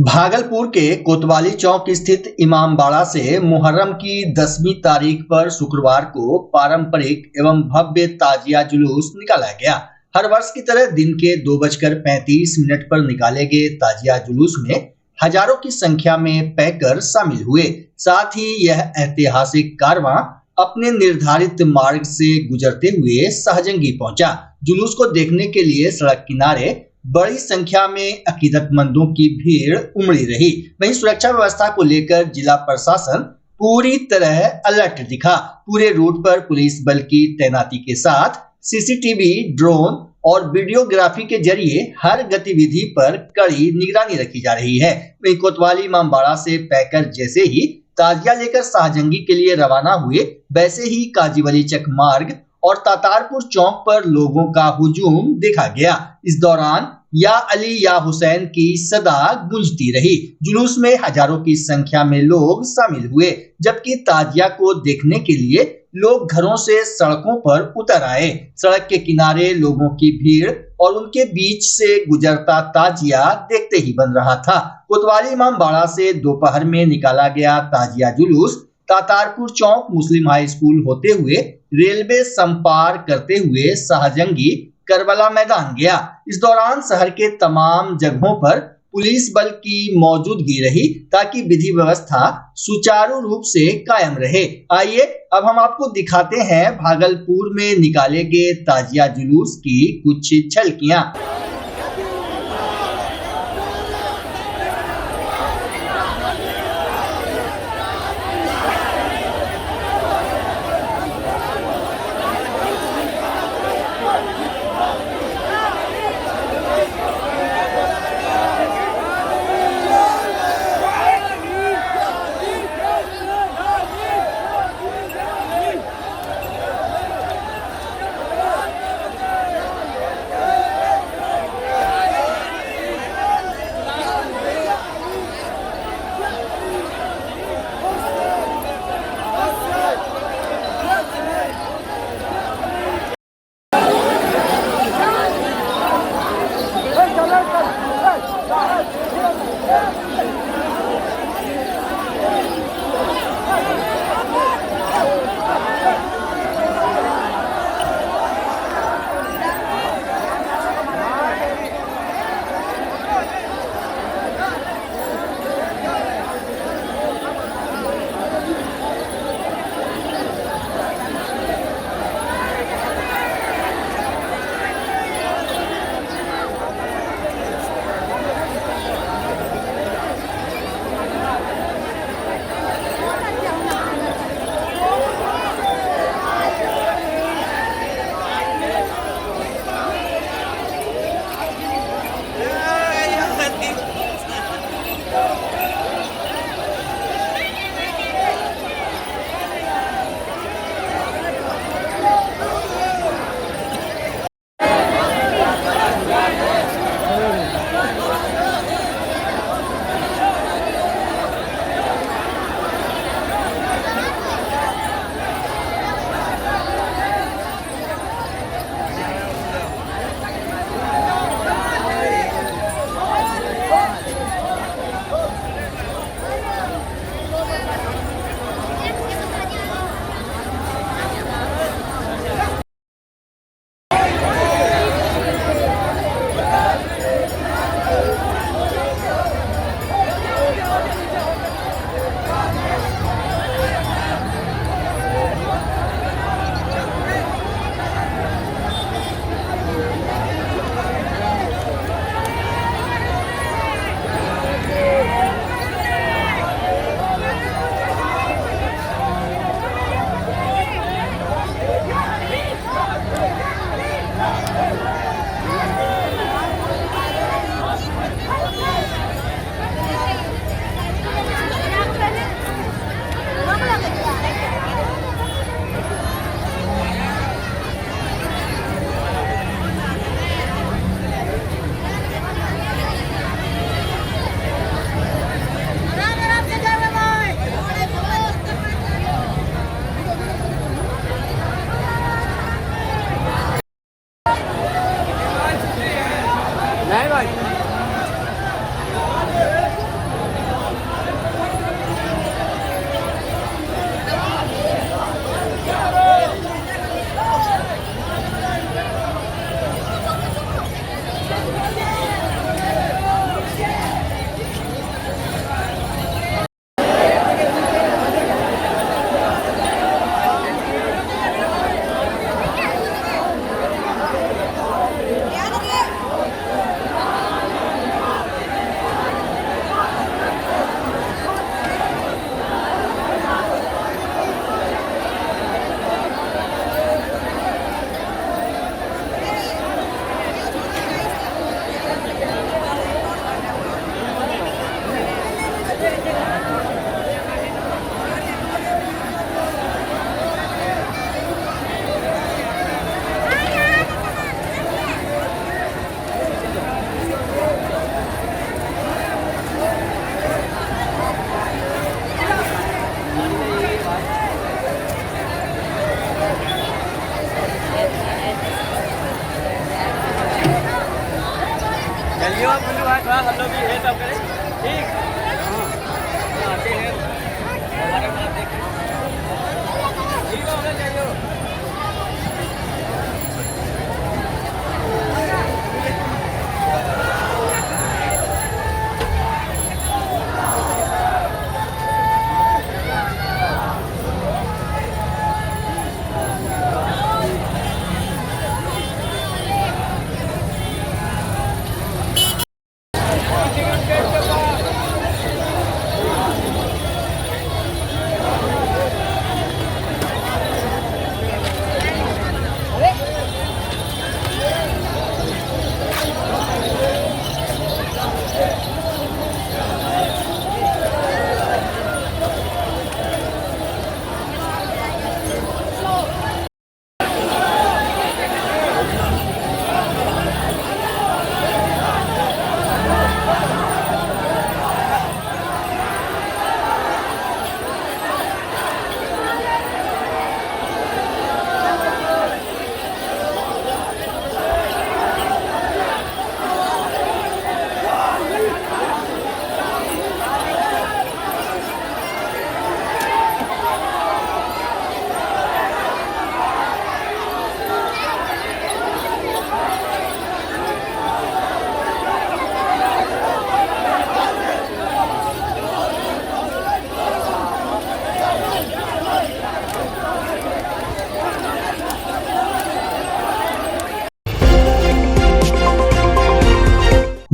भागलपुर के कोतवाली चौक स्थित इमामबाड़ा से मुहर्रम की 10वीं तारीख पर शुक्रवार को पारंपरिक एवं भव्य ताजिया जुलूस निकाला गया। हर वर्ष की तरह दिन के 2:35 पर निकाले गए ताजिया जुलूस में हजारों की संख्या में पैकर शामिल हुए। साथ ही यह ऐतिहासिक कारवां अपने निर्धारित मार्ग से गुजरते हुए शाहजंगी पहुंचा। जुलूस को देखने के लिए सड़क किनारे बड़ी संख्या में अकीदतमंदों की भीड़ उमड़ी रही। वहीं सुरक्षा व्यवस्था को लेकर जिला प्रशासन पूरी तरह अलर्ट दिखा। पूरे रूट पर पुलिस बल की तैनाती के साथ सीसीटीवी, ड्रोन और वीडियोग्राफी के जरिए हर गतिविधि पर कड़ी निगरानी रखी जा रही है। वहीं कोतवाली इमामबाड़ा से पैकर जैसे ही ताजिया लेकर शाहजंगी के लिए रवाना हुए, वैसे ही काजीवली चक मार्ग और तातारपुर चौक पर लोगों का हुजूम देखा गया। इस दौरान या अली या हुसैन की सदा गूंजती रही। जुलूस में हजारों की संख्या में लोग शामिल हुए, जबकि ताजिया को देखने के लिए लोग घरों से सड़कों पर उतर आए। सड़क के किनारे लोगों की भीड़ और उनके बीच से गुजरता ताजिया देखते ही बन रहा था। कोतवाली इमामबाड़ा से दोपहर में निकाला गया ताजिया जुलूस तातारपुर चौक मुस्लिम हाई स्कूल होते हुए रेलवे संपार करते हुए शाहजंगी करबला मैदान गया। इस दौरान शहर के तमाम जगहों पर पुलिस बल की मौजूदगी रही ताकि विधि व्यवस्था सुचारू रूप से कायम रहे। आइए अब हम आपको दिखाते हैं भागलपुर में निकाले गए ताजिया जुलूस की कुछ झलकियां।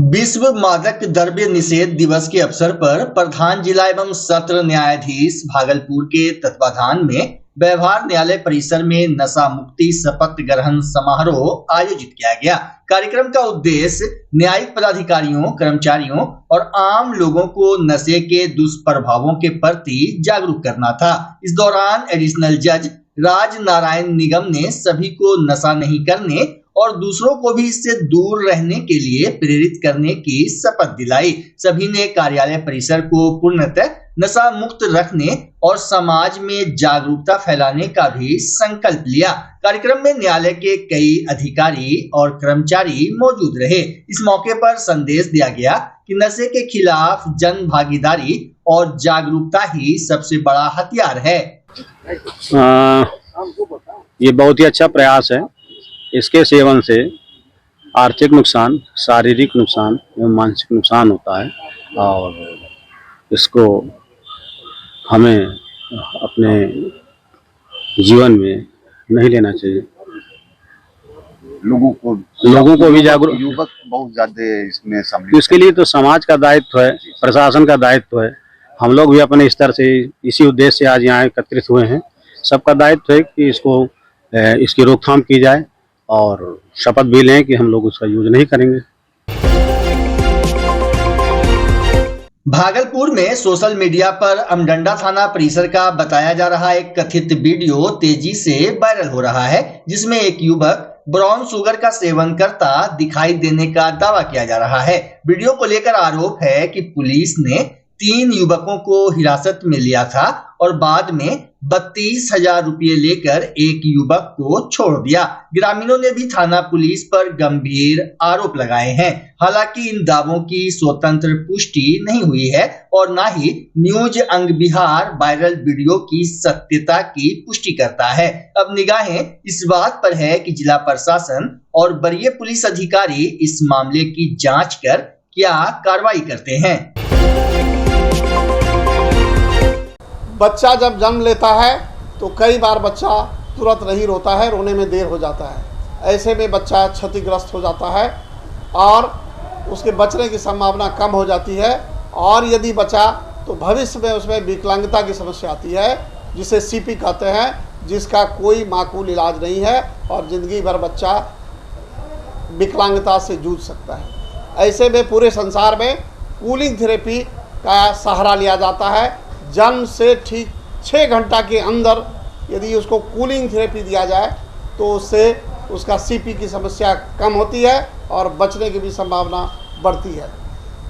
विश्व मादक द्रव्य निषेध दिवस के अवसर पर प्रधान जिला एवं सत्र न्यायाधीश भागलपुर के तत्वाधान में व्यवहार न्यायालय परिसर में नशा मुक्ति शपथ ग्रहण समारोह आयोजित किया गया। कार्यक्रम का उद्देश्य न्यायिक पदाधिकारियों, कर्मचारियों और आम लोगों को नशे के दुष्प्रभावों के प्रति जागरूक करना था। इस दौरान एडिशनल जज राज नारायण निगम ने सभी को नशा नहीं करने और दूसरों को भी इससे दूर रहने के लिए प्रेरित करने की शपथ दिलाई। सभी ने कार्यालय परिसर को पूर्णतः नशा मुक्त रखने और समाज में जागरूकता फैलाने का भी संकल्प लिया। कार्यक्रम में न्यायालय के कई अधिकारी और कर्मचारी मौजूद रहे। इस मौके पर संदेश दिया गया कि नशे के खिलाफ जन भागीदारी और जागरूकता ही सबसे बड़ा हथियार है। ये बहुत ही अच्छा प्रयास है। इसके सेवन से आर्थिक नुकसान, शारीरिक नुकसान एवं मानसिक नुकसान होता है और इसको हमें अपने जीवन में नहीं लेना चाहिए। लोगों को भी जागरूक, युवक बहुत ज्यादा इसमें सम्मिलित, इसके लिए तो समाज का दायित्व है, प्रशासन का दायित्व है। हम लोग भी अपने स्तर से इसी उद्देश्य से आज यहाँ एकत्रित हुए हैं। सबका दायित्व है कि इसकी रोकथाम की जाए और शपथ भी लें कि हम लोग उसका यूज नहीं करेंगे। भागलपुर में सोशल मीडिया पर अमडंडा थाना परिसर का बताया जा रहा एक कथित वीडियो तेजी से वायरल हो रहा है, जिसमें एक युवक ब्राउन शुगर का सेवन करता दिखाई देने का दावा किया जा रहा है। वीडियो को लेकर आरोप है कि पुलिस ने 3 युवकों को हिरासत में लिया था और बाद में 32,000 रुपये लेकर एक युवक को छोड़ दिया। ग्रामीणों ने भी थाना पुलिस पर गंभीर आरोप लगाए हैं। हालांकि इन दावों की स्वतंत्र पुष्टि नहीं हुई है और न ही न्यूज अंग बिहार वायरल वीडियो की सत्यता की पुष्टि करता है। अब निगाहें इस बात पर है कि जिला प्रशासन और वरीय पुलिस अधिकारी इस मामले की जांच कर क्या कार्रवाई करते हैं। बच्चा जब जन्म लेता है तो कई बार बच्चा तुरंत नहीं रोता है, रोने में देर हो जाता है। ऐसे में बच्चा क्षतिग्रस्त हो जाता है और उसके बचने की संभावना कम हो जाती है और यदि बचा तो भविष्य में उसमें विकलांगता की समस्या आती है, जिसे सीपी कहते हैं, जिसका कोई माकूल इलाज नहीं है और ज़िंदगी भर बच्चा विकलांगता से जूझ सकता है। ऐसे में पूरे संसार में कूलिंग थेरेपी का सहारा लिया जाता है। जन्म से ठीक 6 घंटा के अंदर यदि उसको कूलिंग थेरेपी दिया जाए तो उससे उसका सीपी की समस्या कम होती है और बचने की भी संभावना बढ़ती है।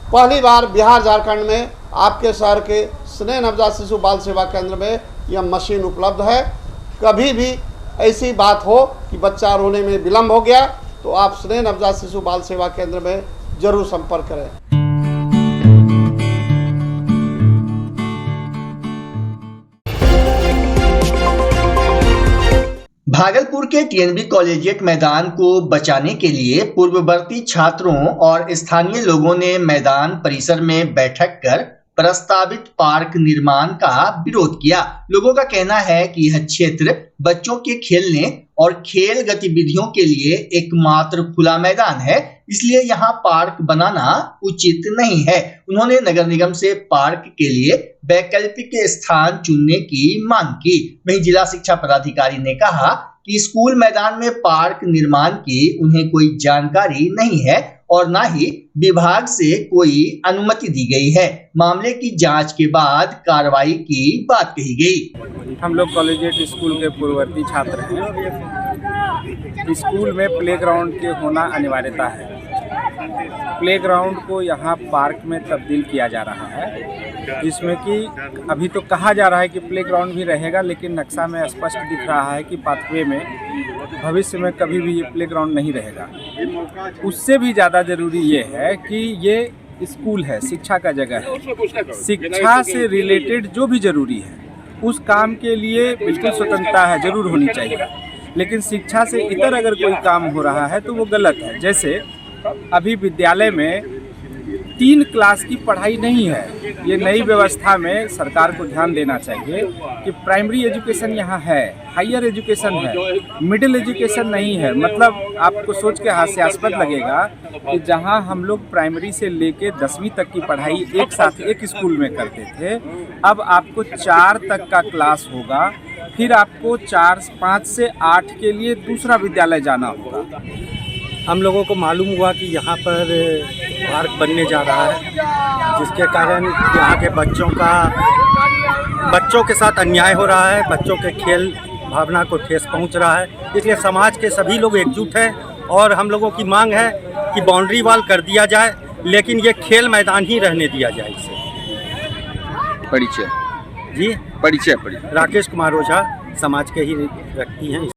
पहली बार बिहार झारखंड में आपके शहर के स्नेह नवजात शिशु बाल सेवा केंद्र में यह मशीन उपलब्ध है। कभी भी ऐसी बात हो कि बच्चा रोने में विलम्ब हो गया तो आप स्नेह नवजात शिशु बाल सेवा केंद्र में जरूर संपर्क करें। भागलपुर के टीएनबी कॉलेजिएट मैदान को बचाने के लिए पूर्ववर्ती छात्रों और स्थानीय लोगों ने मैदान परिसर में बैठक कर प्रस्तावित पार्क निर्माण का विरोध किया। लोगों का कहना है कि यह क्षेत्र बच्चों के खेलने और खेल गतिविधियों के लिए एकमात्र खुला मैदान है, इसलिए यहाँ पार्क बनाना उचित नहीं है। उन्होंने नगर निगम से पार्क के लिए वैकल्पिक स्थान चुनने की मांग की। वहीं जिला शिक्षा पदाधिकारी ने कहा कि स्कूल मैदान में पार्क निर्माण की उन्हें कोई जानकारी नहीं है और न ही विभाग से कोई अनुमति दी गई है। मामले की जांच के बाद कार्रवाई की बात कही गई। हम लोग कॉलेजिएट स्कूल के पूर्ववर्ती छात्र हैं। स्कूल में प्लेग्राउंड के होना अनिवार्यता है। प्लेग्राउंड को यहाँ पार्क में तब्दील किया जा रहा है, जिसमें कि अभी तो कहा जा रहा है कि प्लेग्राउंड भी रहेगा, लेकिन नक्शा में स्पष्ट दिख रहा है कि पाथवे में भविष्य में कभी भी ये प्लेग्राउंड नहीं रहेगा। उससे भी ज़्यादा ज़रूरी ये है कि ये स्कूल है, शिक्षा का जगह है। शिक्षा से रिलेटेड जो भी ज़रूरी है उस काम के लिए बिल्कुल स्वतंत्रता है, ज़रूर होनी चाहिए, लेकिन शिक्षा से इतर अगर कोई काम हो रहा है तो वो गलत है। जैसे अभी विद्यालय में 3 क्लास की पढ़ाई नहीं है। ये नई व्यवस्था में सरकार को ध्यान देना चाहिए कि प्राइमरी एजुकेशन यहाँ है, हायर एजुकेशन है, मिडिल एजुकेशन नहीं है। मतलब आपको सोच के हास्यास्पद लगेगा कि जहाँ हम लोग प्राइमरी से लेके 10वीं तक की पढ़ाई एक साथ एक स्कूल में करते थे, अब आपको 4 तक का क्लास होगा, फिर आपको 5 से 8 के लिए दूसरा विद्यालय जाना होगा। हम लोगों को मालूम हुआ कि यहाँ पर पार्क बनने जा रहा है, जिसके कारण यहाँ के बच्चों के साथ अन्याय हो रहा है, बच्चों के खेल भावना को ठेस पहुँच रहा है। इसलिए समाज के सभी लोग एकजुट हैं और हम लोगों की मांग है कि बाउंड्री वॉल कर दिया जाए, लेकिन ये खेल मैदान ही रहने दिया जाए। इसे परिचय जी परिचय राकेश कुमार ओझा समाज के ही व्यक्ति हैं।